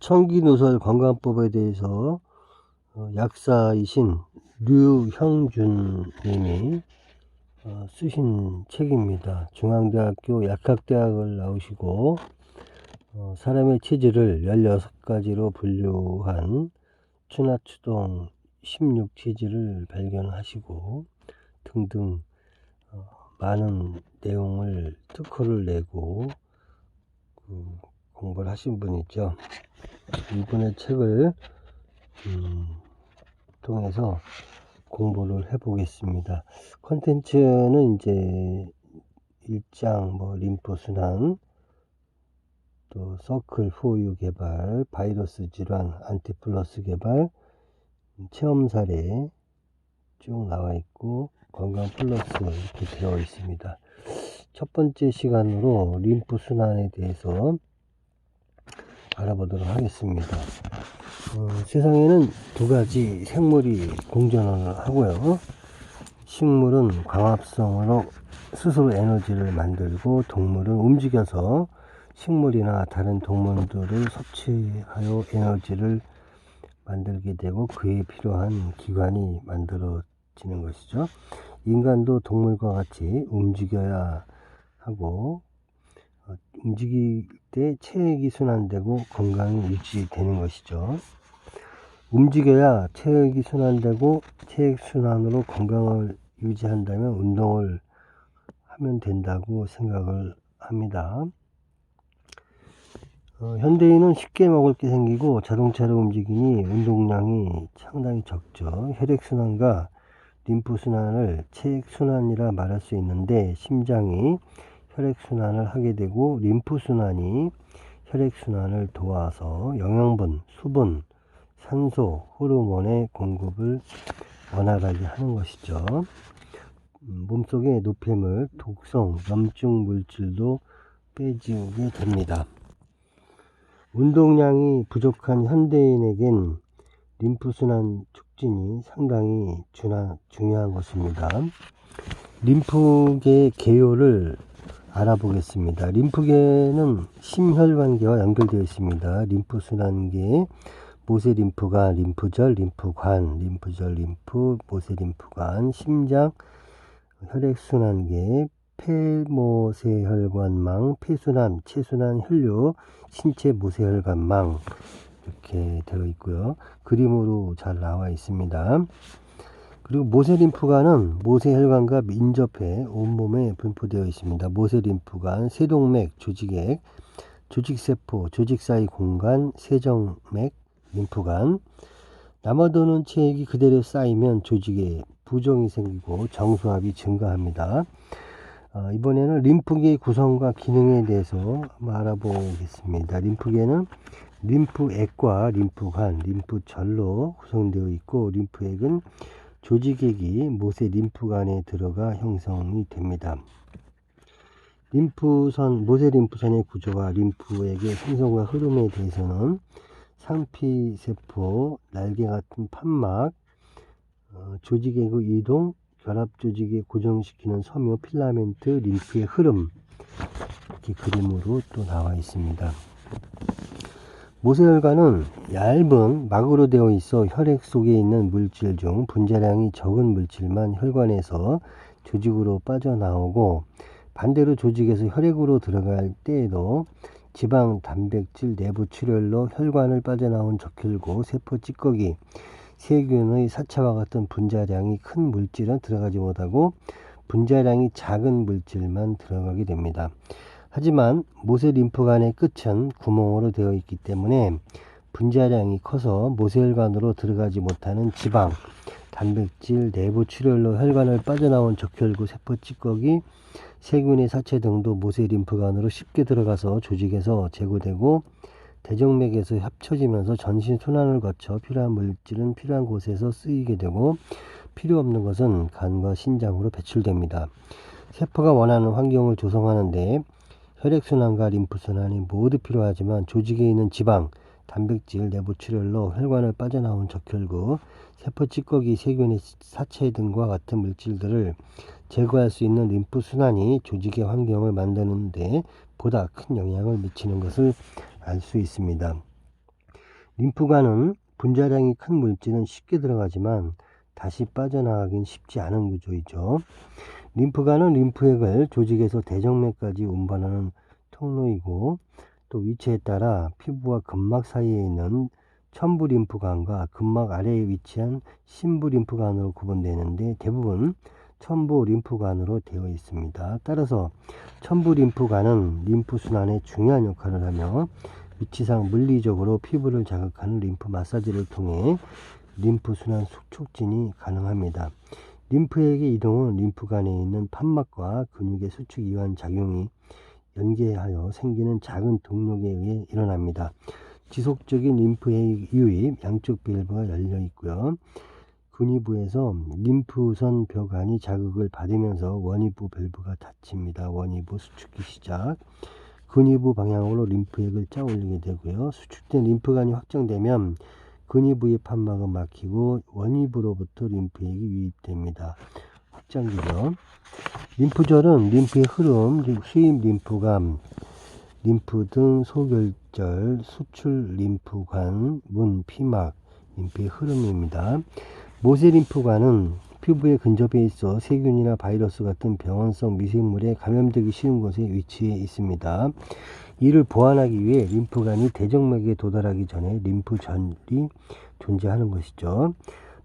청기누설 건강법에 대해서 약사이신 류형준 님이 쓰신 책입니다. 중앙대학교 약학대학을 나오시고 사람의 체질을 16가지로 분류한 추나추동 16체질을 발견하시고 등등 많은 내용을 특허를 내고 공부를 하신 분이죠. 이분의 책을 통해서 공부를 해 보겠습니다. 컨텐츠는 이제 1장 림프순환, 또 서클 후유 개발, 바이러스 질환, 안티플러스 개발, 체험 사례 쭉 나와 있고 건강 플러스 이렇게 되어 있습니다. 첫 번째 시간으로 림프순환에 대해서 알아보도록 하겠습니다. 세상에는 두 가지 생물이 공존을 하고요. 식물은 광합성으로 스스로 에너지를 만들고, 동물은 움직여서 식물이나 다른 동물들을 섭취하여 에너지를 만들게 되고 그에 필요한 기관이 만들어지는 것이죠. 인간도 동물과 같이 움직여야 하고, 움직일 때 체액이 순환되고 건강이 유지되는 것이죠. 움직여야 체액이 순환되고 체액 순환으로 건강을 유지한다면 운동을 하면 된다고 생각을 합니다. 현대인은 쉽게 먹을 게 생기고 자동차로 움직이니 운동량이 상당히 적죠. 혈액순환과 림프순환을 체액순환이라 말할 수 있는데, 심장이 혈액순환을 하게 되고 림프순환이 혈액순환을 도와서 영양분, 수분, 산소, 호르몬의 공급을 원활하게 하는 것이죠. 몸속의 노폐물, 독성, 염증 물질도 빼지우게 됩니다. 운동량이 부족한 현대인에겐 림프순환 촉진이 상당히 중요한 것입니다. 림프계의 개요를 알아보겠습니다. 림프계는 심혈관계와 연결되어 있습니다. 림프순환계에 모세림프관, 림프절, 림프관, 림프절, 림프, 모세림프관, 심장, 혈액순환계, 폐모세혈관망, 폐순환, 체순환, 혈류, 신체 모세혈관망 이렇게 되어 있고요. 그림으로 잘 나와 있습니다. 그리고 모세림프관은 모세혈관과 인접해 온몸에 분포되어 있습니다. 모세림프관, 세동맥, 조직액, 조직세포, 조직 사이 공간, 세정맥, 림프관. 남아도는 체액이 그대로 쌓이면 조직에 부종이 생기고 정수압이 증가합니다. 이번에는 림프계의 구성과 기능에 대해서 한번 알아보겠습니다. 림프계는 림프액과 림프관, 림프절로 구성되어 있고, 림프액은 조직액이 모세 림프관에 들어가 형성이 됩니다. 모세 림프선의 구조와 림프액의 생성과 흐름에 대해서는 상피세포, 날개 같은 판막, 조직액의 이동, 결합조직에 고정시키는 섬유, 필라멘트, 림프의 흐름 이렇게 그림으로 또 나와 있습니다. 모세혈관은 얇은 막으로 되어 있어 혈액 속에 있는 물질 중 분자량이 적은 물질만 혈관에서 조직으로 빠져나오고, 반대로 조직에서 혈액으로 들어갈 때에도 지방, 단백질, 내부 출혈로 혈관을 빠져나온 적혈구, 세포 찌꺼기, 세균의 사체와 같은 분자량이 큰 물질은 들어가지 못하고 분자량이 작은 물질만 들어가게 됩니다. 하지만 모세 림프관의 끝은 구멍으로 되어 있기 때문에 분자량이 커서 모세혈관으로 들어가지 못하는 지방, 단백질, 내부 출혈로 혈관을 빠져나온 적혈구, 세포 찌꺼기, 세균의 사체 등도 모세 림프관으로 쉽게 들어가서 조직에서 제거되고 대정맥에서 합쳐지면서 전신 순환을 거쳐 필요한 물질은 필요한 곳에서 쓰이게 되고, 필요 없는 것은 간과 신장으로 배출됩니다. 세포가 원하는 환경을 조성하는데 혈액순환과 림프순환이 모두 필요하지만 조직에 있는 지방, 단백질, 내부 출혈로 혈관을 빠져나온 적혈구, 세포 찌꺼기, 세균의 사체 등과 같은 물질들을 제거할 수 있는 림프순환이 조직의 환경을 만드는 데 보다 큰 영향을 미치는 것을 알 수 있습니다. 림프관은 분자량이 큰 물질은 쉽게 들어가지만 다시 빠져나가긴 쉽지 않은 구조이죠. 림프관은 림프액을 조직에서 대정맥까지 운반하는 통로이고, 또 위치에 따라 피부와 근막 사이에 있는 첨부 림프관과 근막 아래에 위치한 심부 림프관으로 구분되는데, 대부분 첨부 림프관으로 되어 있습니다. 따라서 첨부 림프관은 림프 순환에 중요한 역할을 하며, 위치상 물리적으로 피부를 자극하는 림프 마사지를 통해 림프 순환 촉진이 가능합니다. 림프액의 이동은 림프관에 있는 판막과 근육의 수축 이완 작용이 연계하여 생기는 작은 동력에 의해 일어납니다. 지속적인 림프액 유입, 양쪽 밸브가 열려 있고요. 근위부에서 림프선 벽안이 자극을 받으면서 원위부 밸브가 닫힙니다. 원위부 수축기 시작. 근위부 방향으로 림프액을 짜 올리게 되고요. 수축된 림프관이 확정되면 근위부의 판막은 막히고 원위부로부터 림프액이 유입됩니다. 확장기죠. 림프절은 림프의 흐름, 수입 림프감, 림프 등 소결절, 수출 림프관, 문, 피막, 림프의 흐름입니다. 모세 림프관은 피부에 근접해 있어 세균이나 바이러스 같은 병원성 미생물에 감염되기 쉬운 곳에 위치해 있습니다. 이를 보완하기 위해 림프관이 대정맥에 도달하기 전에 림프절이 존재하는 것이죠.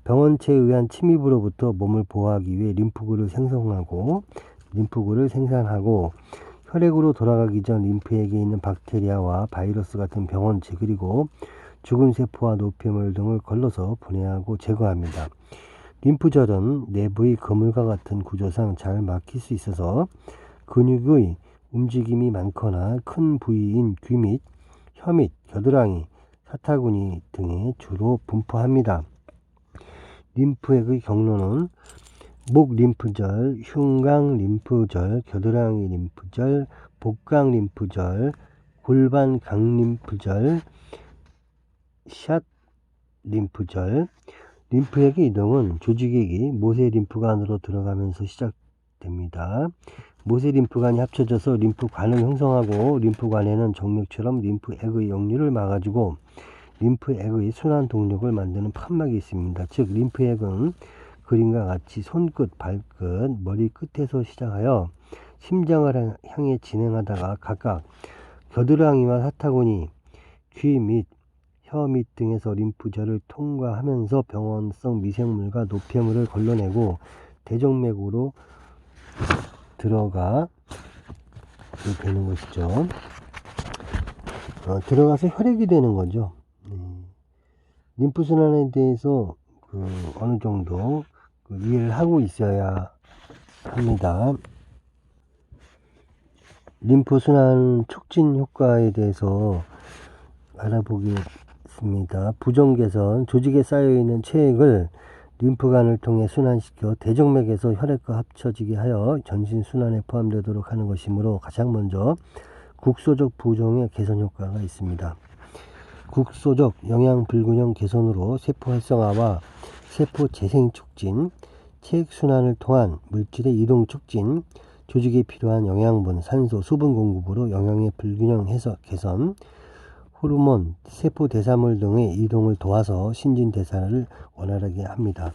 병원체에 의한 침입으로부터 몸을 보호하기 위해 림프구를 생산하고 혈액으로 돌아가기 전 림프액에 있는 박테리아와 바이러스 같은 병원체, 그리고 죽은 세포와 노폐물 등을 걸러서 분해하고 제거합니다. 림프절은 내부의 그물과 같은 구조상 잘 막힐 수 있어서 근육의 움직임이 많거나 큰 부위인 귀 및 혀 및 겨드랑이, 사타구니 등에 주로 분포합니다. 림프액의 경로는 목 림프절, 흉곽 림프절, 겨드랑이 림프절, 복강 림프절, 골반 강 림프절, 샷 림프절. 림프액의 이동은 조직액이 모세 림프관으로 들어가면서 시작됩니다. 모세 림프관이 합쳐져서 림프관을 형성하고, 림프관에는 정맥처럼 림프액의 역류를 막아주고 림프액의 순환 동력을 만드는 판막이 있습니다. 즉 림프액은 그림과 같이 손끝, 발끝, 머리 끝에서 시작하여 심장을 향해 진행하다가 각각 겨드랑이와 사타구니, 귀 및 혀 밑 등에서 림프절을 통과하면서 병원성 미생물과 노폐물을 걸러내고 대정맥으로 들어가 되는 것이죠. 들어가서 혈액이 되는 거죠. 림프순환에 대해서 어느 정도 이해를 하고 있어야 합니다. 림프순환 촉진 효과에 대해서 알아보겠습니다. 부종 개선, 조직에 쌓여있는 체액을 림프관을 통해 순환시켜 대정맥에서 혈액과 합쳐지게 하여 전신 순환에 포함되도록 하는 것이므로, 가장 먼저 국소적 부종의 개선 효과가 있습니다. 국소적 영양 불균형 개선으로 세포 활성화와 세포 재생 촉진, 체액 순환을 통한 물질의 이동 촉진, 조직에 필요한 영양분, 산소, 수분 공급으로 영양의 불균형 개선, 호르몬, 세포 대사물 등의 이동을 도와서 신진대사를 원활하게 합니다.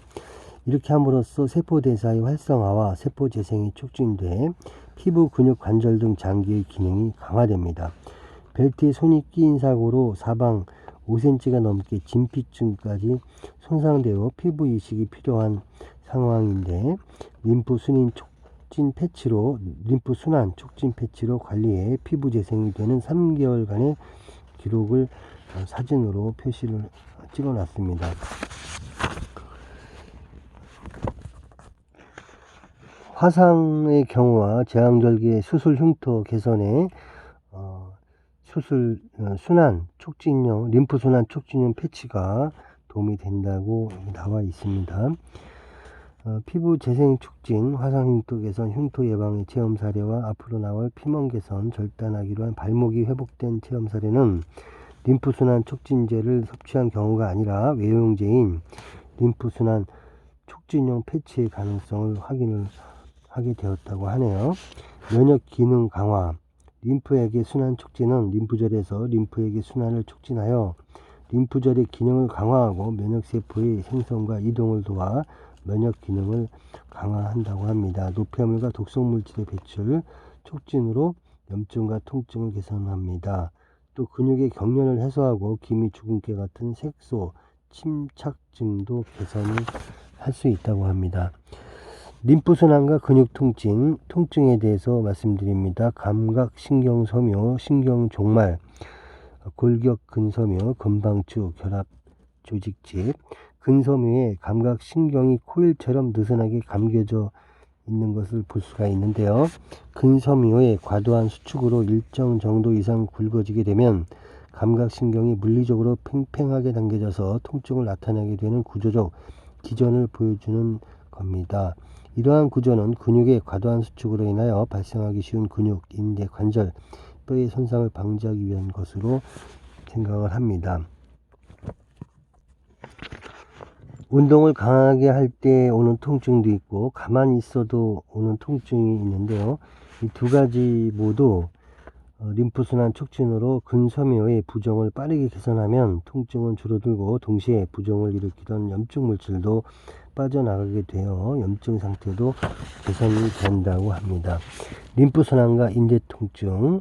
이렇게 함으로써 세포 대사의 활성화와 세포 재생이 촉진돼 피부, 근육, 관절 등 장기의 기능이 강화됩니다. 벨트에 손이 끼인 사고로 사방 5cm가 넘게 진피층까지 손상되어 피부 이식이 필요한 상황인데, 림프 순환 촉진 패치로 관리해 피부 재생이 되는 3개월간의 기록을 사진으로 표시를 찍어 놨습니다. 화상의 경우와 제왕절개 수술 흉터 개선에 순환 촉진용, 림프 순환 촉진용 패치가 도움이 된다고 나와 있습니다. 피부 재생 촉진, 화상 흉터 개선, 흉터 예방의 체험 사례와 앞으로 나올 피멍 개선, 절단하기로 한 발목이 회복된 체험 사례는 림프 순환 촉진제를 섭취한 경우가 아니라 외용제인 림프 순환 촉진용 패치의 가능성을 확인을 하게 되었다고 하네요. 면역 기능 강화, 림프액의 순환 촉진은 림프절에서 림프액의 순환을 촉진하여 림프절의 기능을 강화하고 면역세포의 생성과 이동을 도와 면역 기능을 강화한다고 합니다. 노폐물과 독성물질의 배출 촉진으로 염증과 통증을 개선합니다. 또 근육의 경련을 해소하고 기미 주근깨 같은 색소, 침착증도 개선을 할 수 있다고 합니다. 림프순환과 근육 통증, 통증에 대해서 말씀드립니다. 감각, 신경섬유, 신경종말, 골격, 근섬유, 금방추, 결합, 조직집. 근섬유에 감각 신경이 코일처럼 느슨하게 감겨져 있는 것을 볼 수가 있는데요. 근섬유의 과도한 수축으로 일정 정도 이상 굵어지게 되면 감각신경이 물리적으로 팽팽하게 당겨져서 통증을 나타내게 되는 구조적 기전을 보여주는 겁니다. 이러한 구조는 근육의 과도한 수축으로 인하여 발생하기 쉬운 근육, 인대, 관절, 뼈의 손상을 방지하기 위한 것으로 생각을 합니다. 운동을 강하게 할 때 오는 통증도 있고 가만히 있어도 오는 통증이 있는데요. 이 두 가지 모두 림프순환 촉진으로 근섬유의 부종을 빠르게 개선하면 통증은 줄어들고 동시에 부종을 일으키던 염증 물질도 빠져나가게 되어 염증 상태도 개선이 된다고 합니다. 림프순환과 인대 통증,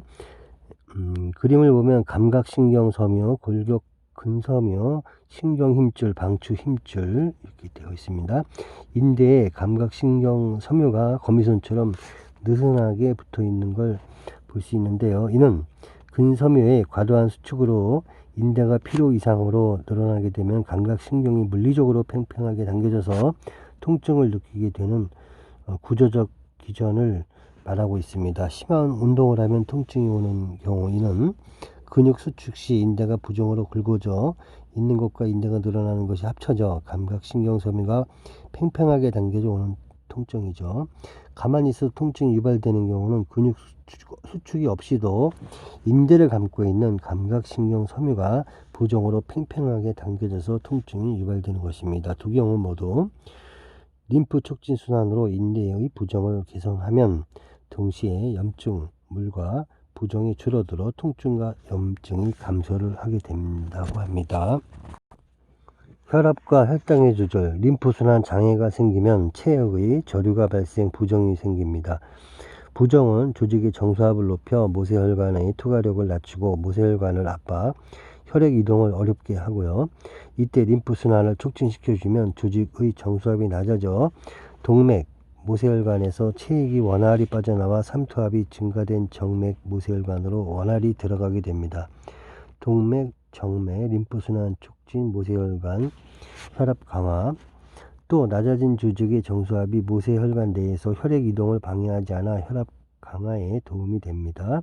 그림을 보면 감각신경섬유, 골격 근섬유, 신경힘줄, 방추힘줄 이렇게 되어 있습니다. 인대에 감각신경섬유가 거미손처럼 느슨하게 붙어 있는 걸 볼 수 있는데요. 이는 근섬유의 과도한 수축으로 인대가 필요 이상으로 늘어나게 되면 감각신경이 물리적으로 팽팽하게 당겨져서 통증을 느끼게 되는 구조적 기전을 말하고 있습니다. 심한 운동을 하면 통증이 오는 경우 이는 근육 수축 시 인대가 부종으로 굵어져 있는 것과 인대가 늘어나는 것이 합쳐져 감각신경섬유가 팽팽하게 당겨져 오는 통증이죠. 가만히 있어도 통증이 유발되는 경우는 근육 수축이 없이도 인대를 감고 있는 감각신경섬유가 부종으로 팽팽하게 당겨져서 통증이 유발되는 것입니다. 두 경우 모두 림프 촉진 순환으로 인대의 부종을 개선하면 동시에 염증물과 부종이 줄어들어 통증과 염증이 감소를 하게 된다고 합니다. 혈압과 혈당의 조절, 림프순환 장애가 생기면 체액의 저류가 발생, 부종이 생깁니다. 부종은 조직의 정수압을 높여 모세혈관의 투과력을 낮추고 모세혈관을 압박, 혈액 이동을 어렵게 하고요. 이때 림프순환을 촉진시켜주면 조직의 정수압이 낮아져 동맥, 모세혈관에서 체액이 원활히 빠져나와 삼투압이 증가된 정맥, 모세혈관으로 원활히 들어가게 됩니다. 동맥, 정맥, 림프순환 촉진, 모세혈관, 혈압 강화. 또 낮아진 조직의 정수압이 모세혈관 내에서 혈액 이동을 방해하지 않아 혈압 강화에 도움이 됩니다.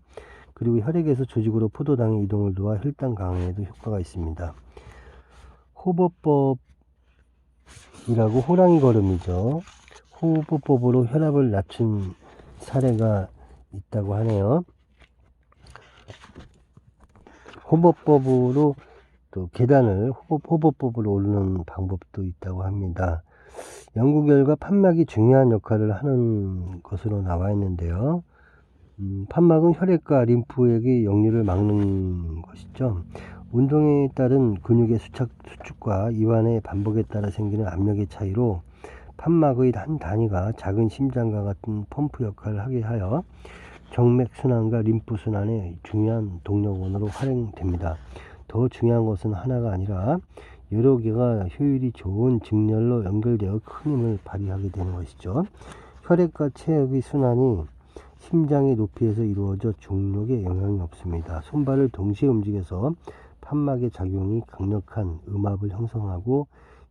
그리고 혈액에서 조직으로 포도당의 이동을 도와 혈당 강화에도 효과가 있습니다. 호보법이라고 호랑이 걸음이죠. 호보법으로 혈압을 낮춘 사례가 있다고 하네요. 호보법으로 또 계단을 호보법으로 오르는 방법도 있다고 합니다. 연구 결과 판막이 중요한 역할을 하는 것으로 나와 있는데요. 판막은 혈액과 림프액의 역류를 막는 것이죠. 운동에 따른 근육의 수축과 이완의 반복에 따라 생기는 압력의 차이로 판막의 한 단위가 작은 심장과 같은 펌프 역할을 하게 하여 정맥순환과 림프순환의 중요한 동력원으로 활용됩니다. 더 중요한 것은 하나가 아니라 여러 개가 효율이 좋은 직렬로 연결되어 큰 힘을 발휘하게 되는 것이죠. 혈액과 체액의 순환이 심장의 높이에서 이루어져 중력에 영향이 없습니다. 손발을 동시에 움직여서 판막의 작용이 강력한 음압을 형성하고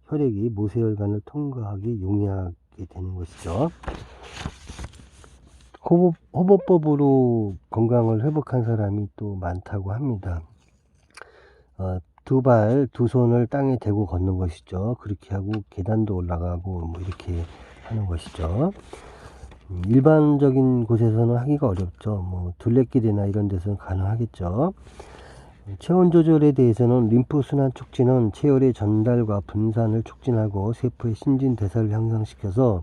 혈액이 모세혈관을 통과하기 용이하게 되는 것이죠. 호보법으로 건강을 회복한 사람이 또 많다고 합니다. 두 발, 두 손을 땅에 대고 걷는 것이죠. 그렇게 하고 계단도 올라가고 뭐 이렇게 하는 것이죠. 일반적인 곳에서는 하기가 어렵죠. 뭐 둘레길이나 이런 데서는 가능하겠죠. 체온 조절에 대해서는 림프순환 촉진은 체열의 전달과 분산을 촉진하고 세포의 신진대사를 향상시켜서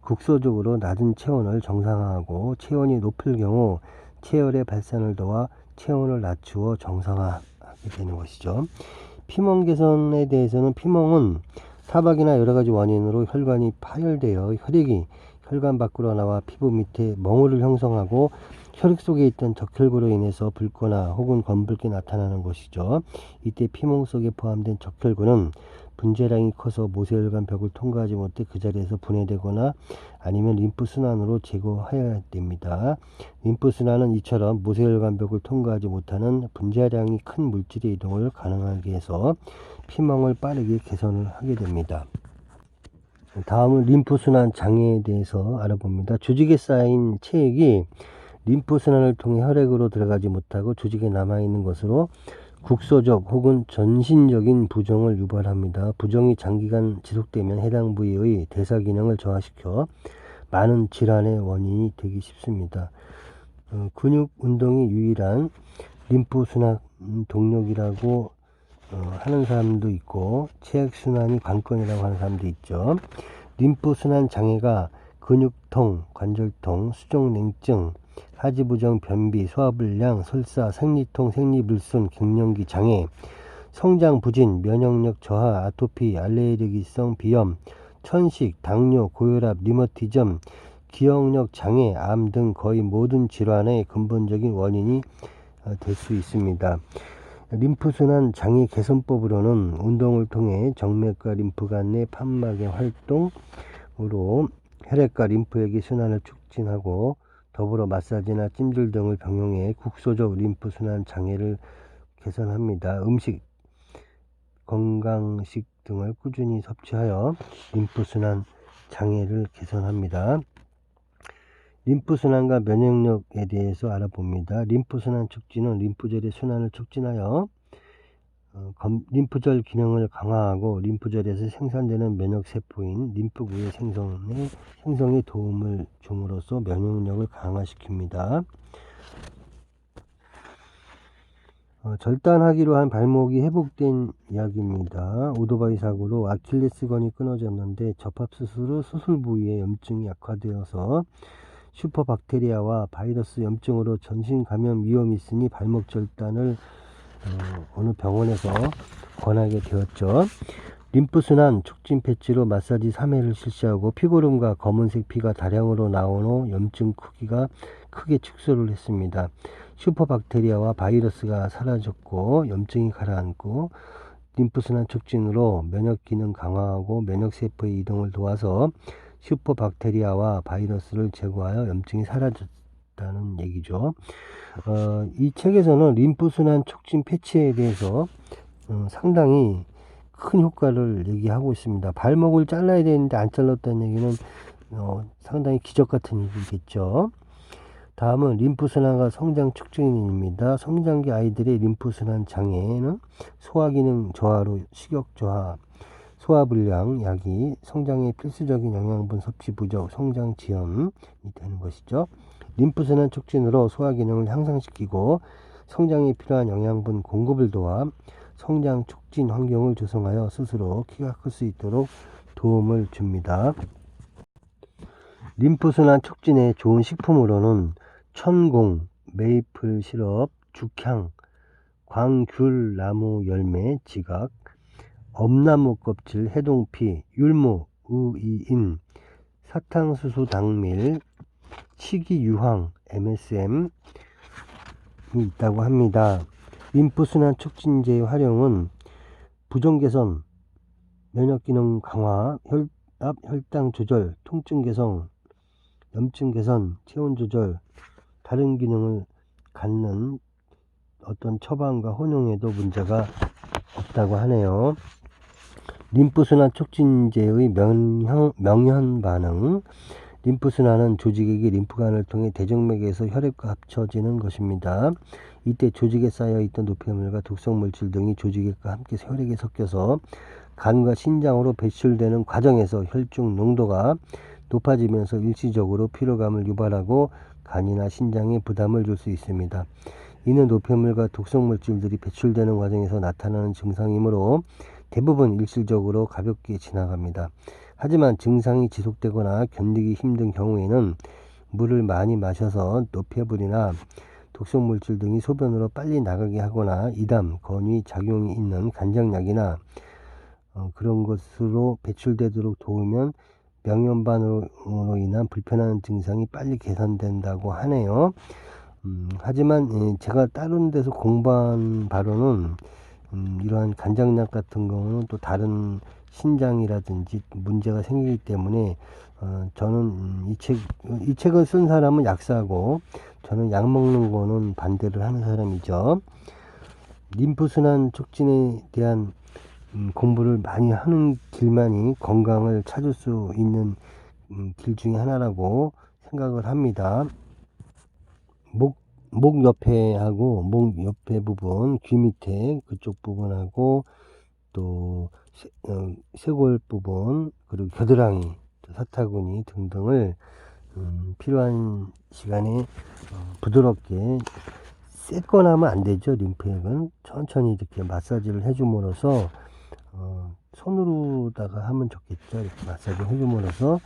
국소적으로 낮은 체온을 정상화하고 체온이 높을 경우 체열의 발산을 도와 체온을 낮추어 정상화하게 되는 것이죠. 피멍 개선에 대해서는 피멍은 타박이나 여러가지 원인으로 혈관이 파열되어 혈액이 혈관 밖으로 나와 피부 밑에 멍울을 형성하고 혈액 속에 있던 적혈구로 인해서 붉거나 혹은 검붉게 나타나는 것이죠. 이때 피멍 속에 포함된 적혈구는 분재량이 커서 모세혈관 벽을 통과하지 못해 그 자리에서 분해되거나 아니면 림프순환으로 제거해야 됩니다. 림프순환은 이처럼 모세혈관 벽을 통과하지 못하는 분재량이 큰 물질의 이동을 가능하게 해서 피멍을 빠르게 개선을 하게 됩니다. 다음은 림프순환 장애에 대해서 알아봅니다. 조직에 쌓인 체액이 림프순환을 통해 혈액으로 들어가지 못하고 조직에 남아있는 것으로 국소적 혹은 전신적인 부종을 유발합니다. 부종이 장기간 지속되면 해당 부위의 대사 기능을 저하시켜 많은 질환의 원인이 되기 쉽습니다. 근육 운동이 유일한 림프순환 동력이라고 하는 사람도 있고 체액순환이 관건이라고 하는 사람도 있죠. 림프순환 장애가 근육통, 관절통, 수족냉증, 하지부정, 변비, 소화불량, 설사, 생리통, 생리불순, 갱년기 장애, 성장부진, 면역력 저하, 아토피, 알레르기성 비염, 천식, 당뇨, 고혈압, 리머티즘, 기억력 장애, 암 등 거의 모든 질환의 근본적인 원인이 될 수 있습니다. 림프순환 장애 개선법으로는 운동을 통해 정맥과 림프관 내 판막의 활동으로 혈액과 림프액의 순환을 촉진하고 더불어 마사지나 찜질 등을 병용해 국소적 림프순환 장애를 개선합니다. 음식, 건강식 등을 꾸준히 섭취하여 림프순환 장애를 개선합니다. 림프순환과 면역력에 대해서 알아봅니다. 림프순환 촉진은 림프절의 순환을 촉진하여 림프절 기능을 강화하고 림프절에서 생산되는 면역세포인 림프구의 생성에 도움을 줌으로써 면역력을 강화시킵니다. 절단하기로 한 발목이 회복된 이야기입니다. 오토바이 사고로 아킬레스건이 끊어졌는데 접합수술 후 수술 부위에 염증이 악화되어서 슈퍼박테리아와 바이러스 염증으로 전신 감염 위험이 있으니 발목 절단을 어느 병원에서 권하게 되었죠. 림프순환 촉진 패치로 마사지 3회를 실시하고 피고름과 검은색 피가 다량으로 나온 후 염증 크기가 크게 축소를 했습니다. 슈퍼박테리아와 바이러스가 사라졌고 염증이 가라앉고 림프순환 촉진으로 면역기능 강화하고 면역세포의 이동을 도와서 슈퍼박테리아와 바이러스를 제거하여 염증이 사라졌다는 얘기죠. 이 책에서는 림프순환 촉진 패치에 대해서 상당히 큰 효과를 얘기하고 있습니다. 발목을 잘라야 되는데 안 잘랐다는 얘기는 상당히 기적 같은 얘기겠죠. 다음은 림프순환과 성장 촉진입니다. 성장기 아이들의 림프순환 장애는 소화기능 저하로 식욕 저하, 소화불량, 약이 성장에 필수적인 영양분 섭취 부족, 성장 지연이 되는 것이죠. 림프순환 촉진으로 소화기능을 향상시키고 성장에 필요한 영양분 공급을 도와 성장 촉진 환경을 조성하여 스스로 키가 클 수 있도록 도움을 줍니다. 림프순환 촉진에 좋은 식품으로는 천공, 메이플 시럽, 죽향, 광귤나무 열매, 지각, 엄나무 껍질, 해동피, 율무, 의인, 사탕수수 당밀, 치기유황, MSM이 있다고 합니다. 림프순환 촉진제의 활용은 부종 개선, 면역기능 강화, 혈압, 혈당 조절, 통증 개선, 염증 개선, 체온 조절, 다른 기능을 갖는 어떤 처방과 혼용에도 문제가 없다고 하네요. 림프순환 촉진제의 명현 반응. 림프순환은 조직액이 림프관을 통해 대정맥에서 혈액과 합쳐지는 것입니다. 이때 조직에 쌓여있던 노폐물과 독성물질 등이 조직액과 함께 혈액에 섞여서 간과 신장으로 배출되는 과정에서 혈중 농도가 높아지면서 일시적으로 피로감을 유발하고 간이나 신장에 부담을 줄 수 있습니다. 이는 노폐물과 독성물질들이 배출되는 과정에서 나타나는 증상이므로 대부분 일시적으로 가볍게 지나갑니다. 하지만 증상이 지속되거나 견디기 힘든 경우에는 물을 많이 마셔서 노폐물이나 독성 물질 등이 소변으로 빨리 나가게 하거나 이담, 건위 작용이 있는 간장약이나 그런 것으로 배출되도록 도우면 명현반으로 인한 불편한 증상이 빨리 개선된다고 하네요. 하지만 제가 다른 데서 공부한 바로는 이러한 간장약 같은 경우는 또 다른 신장이라든지 문제가 생기기 때문에 저는 이 책을 쓴 사람은 약사고 저는 약 먹는 거는 반대를 하는 사람이죠. 림프순환 촉진에 대한 공부를 많이 하는 길만이 건강을 찾을 수 있는 길 중에 하나라고 생각을 합니다. 목 옆에하고 목 옆에 부분, 귀 밑에 그쪽 부분하고 또 쇄골 부분, 그리고 겨드랑이, 사타구니 등등을 필요한 시간에 부드럽게 쎄거나 하면 안 되죠. 림프액은 천천히 이렇게 마사지를 해줌으로써 손으로다가 하면 좋겠죠. 이렇게 마사지 해줌으로써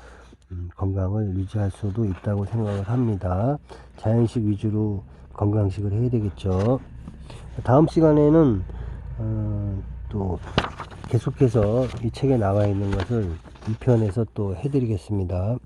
건강을 유지할 수도 있다고 생각을 합니다. 자연식 위주로 건강식을 해야 되겠죠. 다음 시간에는 또 계속해서 이 책에 나와 있는 것을 2편에서 또 해드리겠습니다.